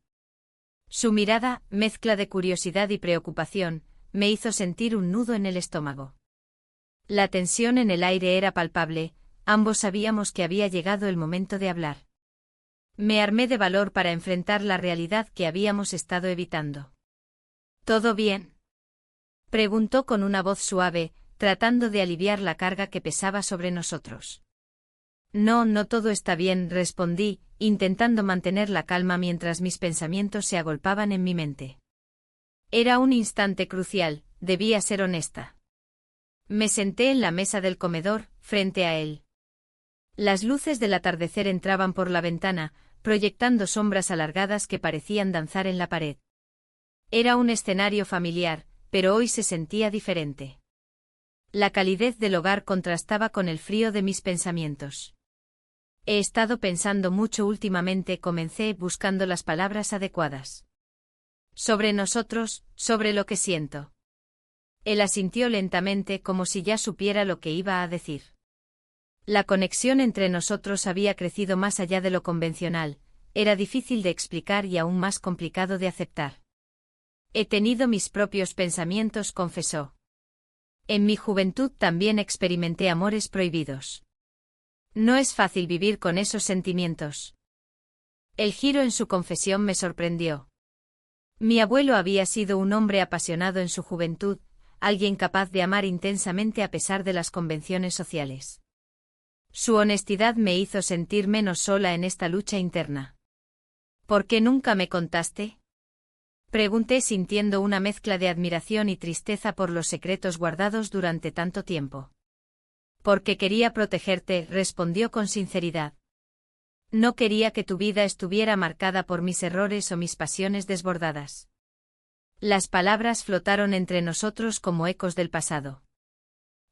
Su mirada, mezcla de curiosidad y preocupación, me hizo sentir un nudo en el estómago. La tensión en el aire era palpable, ambos sabíamos que había llegado el momento de hablar. Me armé de valor para enfrentar la realidad que habíamos estado evitando. ¿Todo bien?, preguntó con una voz suave, tratando de aliviar la carga que pesaba sobre nosotros. No, no todo está bien, respondí, intentando mantener la calma mientras mis pensamientos se agolpaban en mi mente. Era un instante crucial, debía ser honesta. Me senté en la mesa del comedor, frente a él. Las luces del atardecer entraban por la ventana, proyectando sombras alargadas que parecían danzar en la pared. Era un escenario familiar, pero hoy se sentía diferente. La calidez del hogar contrastaba con el frío de mis pensamientos. He estado pensando mucho últimamente, comencé buscando las palabras adecuadas. Sobre nosotros, sobre lo que siento. Él asintió lentamente como si ya supiera lo que iba a decir. La conexión entre nosotros había crecido más allá de lo convencional, era difícil de explicar y aún más complicado de aceptar. He tenido mis propios pensamientos, confesó. En mi juventud también experimenté amores prohibidos. No es fácil vivir con esos sentimientos. El giro en su confesión me sorprendió. Mi abuelo había sido un hombre apasionado en su juventud, alguien capaz de amar intensamente a pesar de las convenciones sociales. Su honestidad me hizo sentir menos sola en esta lucha interna. ¿Por qué nunca me contaste?, pregunté sintiendo una mezcla de admiración y tristeza por los secretos guardados durante tanto tiempo. Porque quería protegerte, respondió con sinceridad. No quería que tu vida estuviera marcada por mis errores o mis pasiones desbordadas. Las palabras flotaron entre nosotros como ecos del pasado.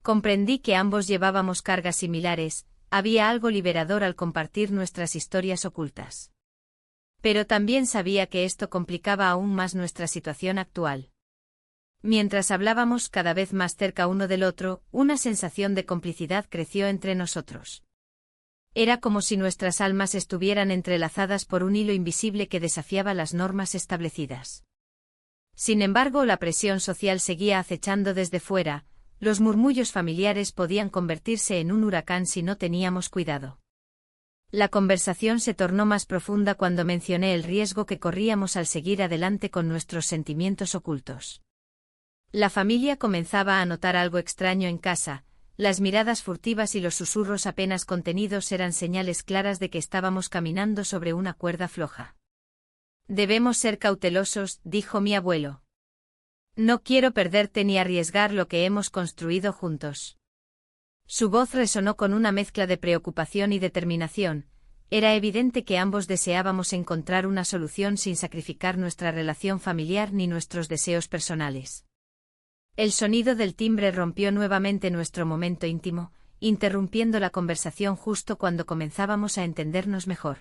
Comprendí que ambos llevábamos cargas similares, había algo liberador al compartir nuestras historias ocultas. Pero también sabía que esto complicaba aún más nuestra situación actual. Mientras hablábamos cada vez más cerca uno del otro, una sensación de complicidad creció entre nosotros. Era como si nuestras almas estuvieran entrelazadas por un hilo invisible que desafiaba las normas establecidas. Sin embargo, la presión social seguía acechando desde fuera, los murmullos familiares podían convertirse en un huracán si no teníamos cuidado. La conversación se tornó más profunda cuando mencioné el riesgo que corríamos al seguir adelante con nuestros sentimientos ocultos. La familia comenzaba a notar algo extraño en casa, las miradas furtivas y los susurros apenas contenidos eran señales claras de que estábamos caminando sobre una cuerda floja. Debemos ser cautelosos, dijo mi abuelo. No quiero perderte ni arriesgar lo que hemos construido juntos. Su voz resonó con una mezcla de preocupación y determinación. Era evidente que ambos deseábamos encontrar una solución sin sacrificar nuestra relación familiar ni nuestros deseos personales. El sonido del timbre rompió nuevamente nuestro momento íntimo, interrumpiendo la conversación justo cuando comenzábamos a entendernos mejor.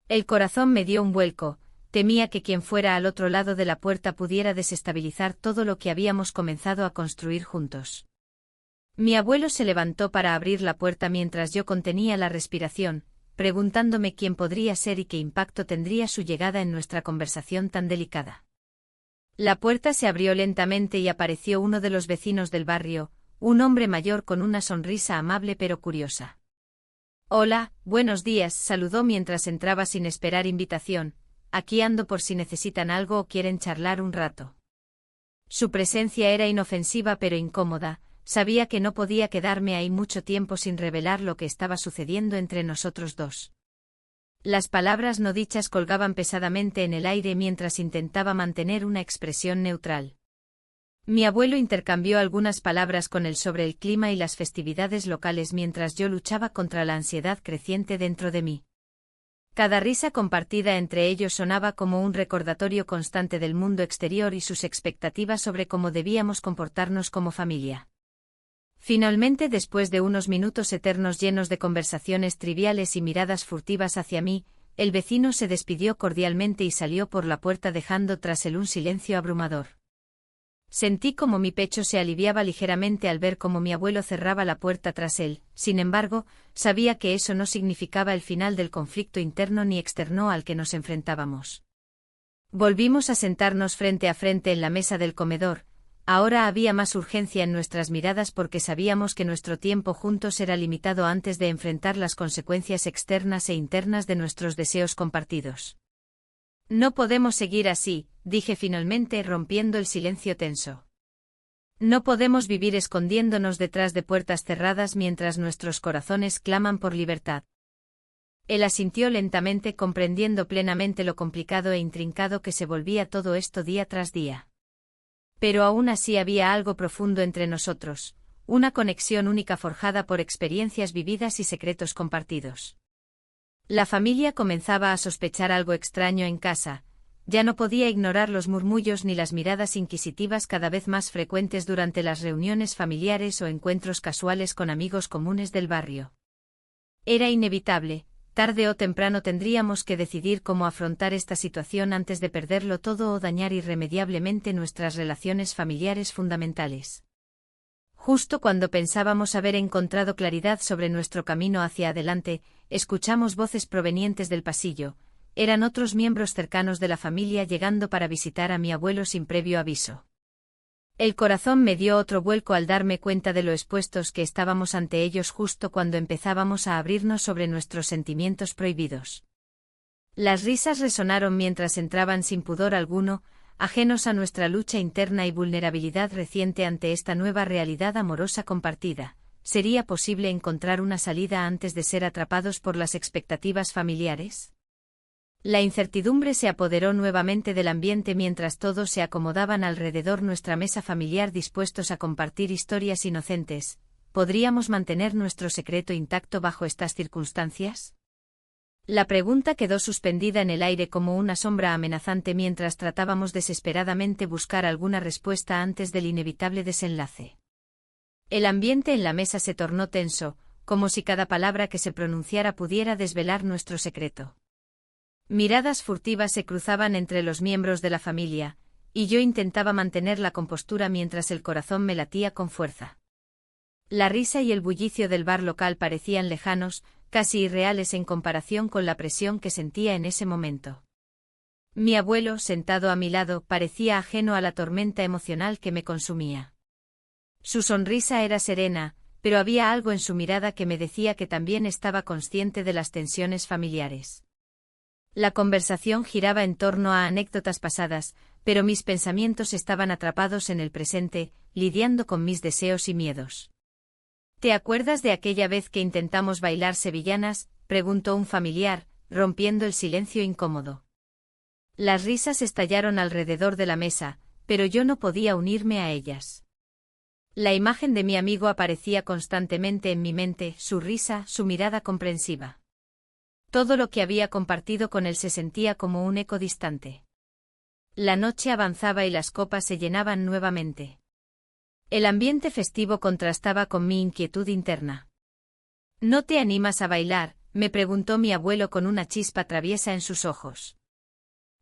El corazón me dio un vuelco. Temía que quien fuera al otro lado de la puerta pudiera desestabilizar todo lo que habíamos comenzado a construir juntos. Mi abuelo se levantó para abrir la puerta mientras yo contenía la respiración, preguntándome quién podría ser y qué impacto tendría su llegada en nuestra conversación tan delicada. La puerta se abrió lentamente y apareció uno de los vecinos del barrio, un hombre mayor con una sonrisa amable pero curiosa. Hola, buenos días, saludó mientras entraba sin esperar invitación. Aquí ando por si necesitan algo o quieren charlar un rato. Su presencia era inofensiva pero incómoda, sabía que no podía quedarme ahí mucho tiempo sin revelar lo que estaba sucediendo entre nosotros dos. Las palabras no dichas colgaban pesadamente en el aire mientras intentaba mantener una expresión neutral. Mi abuelo intercambió algunas palabras con él sobre el clima y las festividades locales mientras yo luchaba contra la ansiedad creciente dentro de mí. Cada risa compartida entre ellos sonaba como un recordatorio constante del mundo exterior y sus expectativas sobre cómo debíamos comportarnos como familia. Finalmente, después de unos minutos eternos llenos de conversaciones triviales y miradas furtivas hacia mí, el vecino se despidió cordialmente y salió por la puerta dejando tras él un silencio abrumador. Sentí como mi pecho se aliviaba ligeramente al ver cómo mi abuelo cerraba la puerta tras él, sin embargo, sabía que eso no significaba el final del conflicto interno ni externo al que nos enfrentábamos. Volvimos a sentarnos frente a frente en la mesa del comedor. Ahora había más urgencia en nuestras miradas porque sabíamos que nuestro tiempo juntos era limitado antes de enfrentar las consecuencias externas e internas de nuestros deseos compartidos. No podemos seguir así, dije finalmente rompiendo el silencio tenso. No podemos vivir escondiéndonos detrás de puertas cerradas mientras nuestros corazones claman por libertad. Él asintió lentamente comprendiendo plenamente lo complicado e intrincado que se volvía todo esto día tras día. Pero aún así había algo profundo entre nosotros, una conexión única forjada por experiencias vividas y secretos compartidos. La familia comenzaba a sospechar algo extraño en casa, ya no podía ignorar los murmullos ni las miradas inquisitivas cada vez más frecuentes durante las reuniones familiares o encuentros casuales con amigos comunes del barrio. Era inevitable, tarde o temprano tendríamos que decidir cómo afrontar esta situación antes de perderlo todo o dañar irremediablemente nuestras relaciones familiares fundamentales. Justo cuando pensábamos haber encontrado claridad sobre nuestro camino hacia adelante, escuchamos voces provenientes del pasillo. Eran otros miembros cercanos de la familia llegando para visitar a mi abuelo sin previo aviso. El corazón me dio otro vuelco al darme cuenta de lo expuestos que estábamos ante ellos justo cuando empezábamos a abrirnos sobre nuestros sentimientos prohibidos. Las risas resonaron mientras entraban sin pudor alguno, ajenos a nuestra lucha interna y vulnerabilidad reciente ante esta nueva realidad amorosa compartida. ¿Sería posible encontrar una salida antes de ser atrapados por las expectativas familiares? La incertidumbre se apoderó nuevamente del ambiente mientras todos se acomodaban alrededor nuestra mesa familiar dispuestos a compartir historias inocentes. ¿Podríamos mantener nuestro secreto intacto bajo estas circunstancias? La pregunta quedó suspendida en el aire como una sombra amenazante mientras tratábamos desesperadamente buscar alguna respuesta antes del inevitable desenlace. El ambiente en la mesa se tornó tenso, como si cada palabra que se pronunciara pudiera desvelar nuestro secreto. Miradas furtivas se cruzaban entre los miembros de la familia, y yo intentaba mantener la compostura mientras el corazón me latía con fuerza. La risa y el bullicio del bar local parecían lejanos, casi irreales en comparación con la presión que sentía en ese momento. Mi abuelo, sentado a mi lado, parecía ajeno a la tormenta emocional que me consumía. Su sonrisa era serena, pero había algo en su mirada que me decía que también estaba consciente de las tensiones familiares. La conversación giraba en torno a anécdotas pasadas, pero mis pensamientos estaban atrapados en el presente, lidiando con mis deseos y miedos. ¿Te acuerdas de aquella vez que intentamos bailar sevillanas?, preguntó un familiar, rompiendo el silencio incómodo. Las risas estallaron alrededor de la mesa, pero yo no podía unirme a ellas. La imagen de mi amigo aparecía constantemente en mi mente, su risa, su mirada comprensiva. Todo lo que había compartido con él se sentía como un eco distante. La noche avanzaba y las copas se llenaban nuevamente. El ambiente festivo contrastaba con mi inquietud interna. ¿No te animas a bailar?, me preguntó mi abuelo con una chispa traviesa en sus ojos.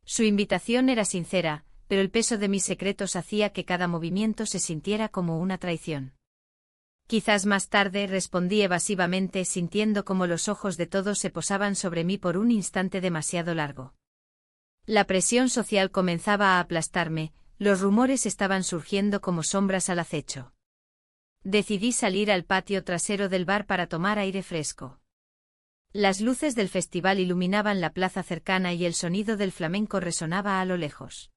Su invitación era sincera, pero el peso de mis secretos hacía que cada movimiento se sintiera como una traición. Quizás más tarde, respondí evasivamente sintiendo como los ojos de todos se posaban sobre mí por un instante demasiado largo. La presión social comenzaba a aplastarme, los rumores estaban surgiendo como sombras al acecho. Decidí salir al patio trasero del bar para tomar aire fresco. Las luces del festival iluminaban la plaza cercana y el sonido del flamenco resonaba a lo lejos.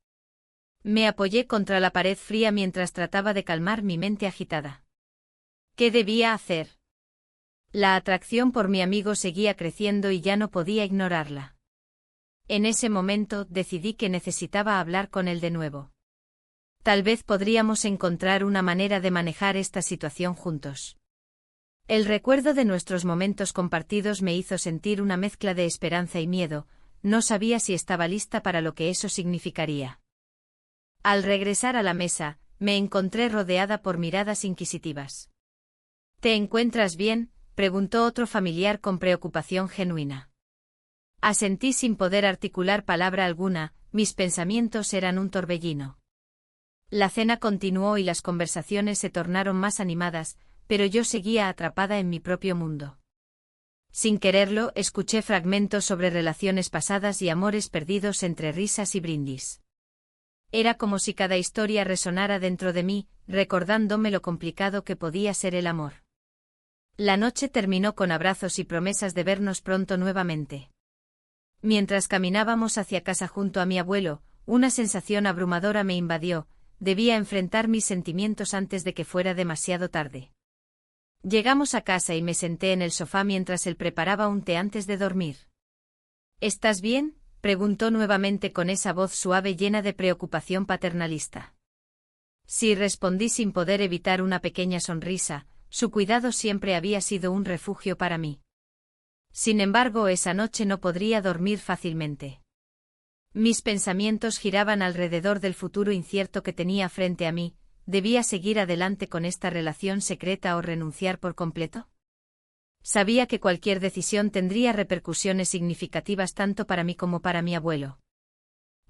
Me apoyé contra la pared fría mientras trataba de calmar mi mente agitada. ¿Qué debía hacer? La atracción por mi amigo seguía creciendo y ya no podía ignorarla. En ese momento decidí que necesitaba hablar con él de nuevo. Tal vez podríamos encontrar una manera de manejar esta situación juntos. El recuerdo de nuestros momentos compartidos me hizo sentir una mezcla de esperanza y miedo, no sabía si estaba lista para lo que eso significaría. Al regresar a la mesa, me encontré rodeada por miradas inquisitivas. ¿Te encuentras bien?, preguntó otro familiar con preocupación genuina. Asentí sin poder articular palabra alguna, mis pensamientos eran un torbellino. La cena continuó y las conversaciones se tornaron más animadas, pero yo seguía atrapada en mi propio mundo. Sin quererlo, escuché fragmentos sobre relaciones pasadas y amores perdidos entre risas y brindis. Era como si cada historia resonara dentro de mí, recordándome lo complicado que podía ser el amor. La noche terminó con abrazos y promesas de vernos pronto nuevamente. Mientras caminábamos hacia casa junto a mi abuelo, una sensación abrumadora me invadió, debía enfrentar mis sentimientos antes de que fuera demasiado tarde. Llegamos a casa y me senté en el sofá mientras él preparaba un té antes de dormir. ¿Estás bien?, preguntó nuevamente con esa voz suave llena de preocupación paternalista. Sí, respondí sin poder evitar una pequeña sonrisa, su cuidado siempre había sido un refugio para mí. Sin embargo, esa noche no podría dormir fácilmente. Mis pensamientos giraban alrededor del futuro incierto que tenía frente a mí. ¿Debía seguir adelante con esta relación secreta o renunciar por completo? Sabía que cualquier decisión tendría repercusiones significativas tanto para mí como para mi abuelo.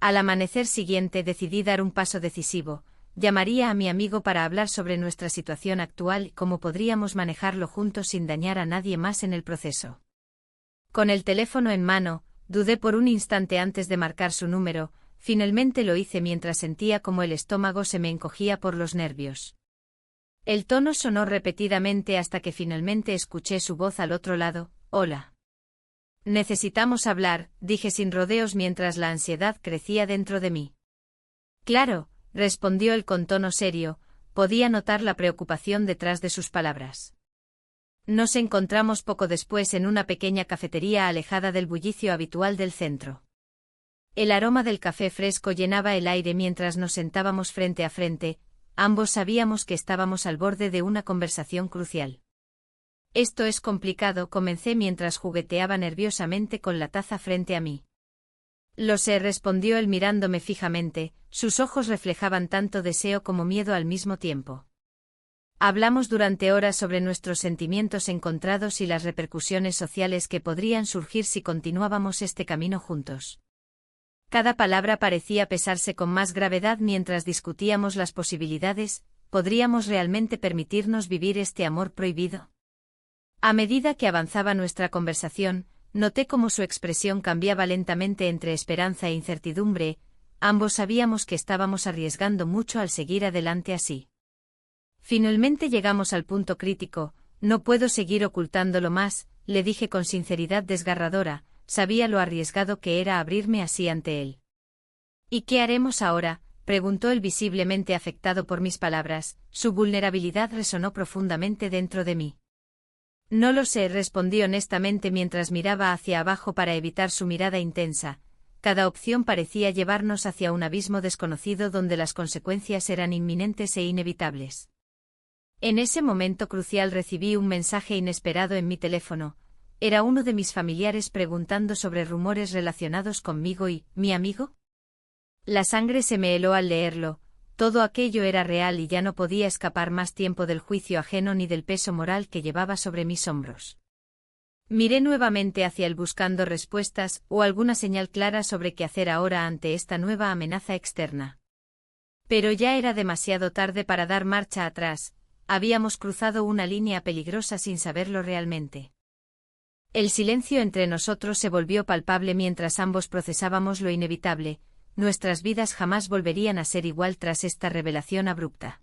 Al amanecer siguiente decidí dar un paso decisivo. Llamaría a mi amigo para hablar sobre nuestra situación actual y cómo podríamos manejarlo juntos sin dañar a nadie más en el proceso. Con el teléfono en mano, dudé por un instante antes de marcar su número. Finalmente lo hice mientras sentía como el estómago se me encogía por los nervios. El tono sonó repetidamente hasta que finalmente escuché su voz al otro lado. «Hola. Necesitamos hablar», dije sin rodeos mientras la ansiedad crecía dentro de mí. «Claro», respondió él con tono serio, podía notar la preocupación detrás de sus palabras. Nos encontramos poco después en una pequeña cafetería alejada del bullicio habitual del centro. El aroma del café fresco llenaba el aire mientras nos sentábamos frente a frente, ambos sabíamos que estábamos al borde de una conversación crucial. «Esto es complicado», comencé mientras jugueteaba nerviosamente con la taza frente a mí. «Lo sé», respondió él mirándome fijamente, sus ojos reflejaban tanto deseo como miedo al mismo tiempo. Hablamos durante horas sobre nuestros sentimientos encontrados y las repercusiones sociales que podrían surgir si continuábamos este camino juntos. Cada palabra parecía pesarse con más gravedad mientras discutíamos las posibilidades. ¿Podríamos realmente permitirnos vivir este amor prohibido? A medida que avanzaba nuestra conversación, noté cómo su expresión cambiaba lentamente entre esperanza e incertidumbre. Ambos sabíamos que estábamos arriesgando mucho al seguir adelante así. Finalmente llegamos al punto crítico. «No puedo seguir ocultándolo más», le dije con sinceridad desgarradora. Sabía lo arriesgado que era abrirme así ante él. «¿Y qué haremos ahora?», preguntó él visiblemente afectado por mis palabras. Su vulnerabilidad resonó profundamente dentro de mí. «No lo sé», respondí honestamente mientras miraba hacia abajo para evitar su mirada intensa. Cada opción parecía llevarnos hacia un abismo desconocido donde las consecuencias eran inminentes e inevitables. En ese momento crucial recibí un mensaje inesperado en mi teléfono. Era uno de mis familiares preguntando sobre rumores relacionados conmigo y ¿mi amigo? La sangre se me heló al leerlo. Todo aquello era real y ya no podía escapar más tiempo del juicio ajeno ni del peso moral que llevaba sobre mis hombros. Miré nuevamente hacia él buscando respuestas o alguna señal clara sobre qué hacer ahora ante esta nueva amenaza externa. Pero ya era demasiado tarde para dar marcha atrás. Habíamos cruzado una línea peligrosa sin saberlo realmente. El silencio entre nosotros se volvió palpable mientras ambos procesábamos lo inevitable. Nuestras vidas jamás volverían a ser igual tras esta revelación abrupta.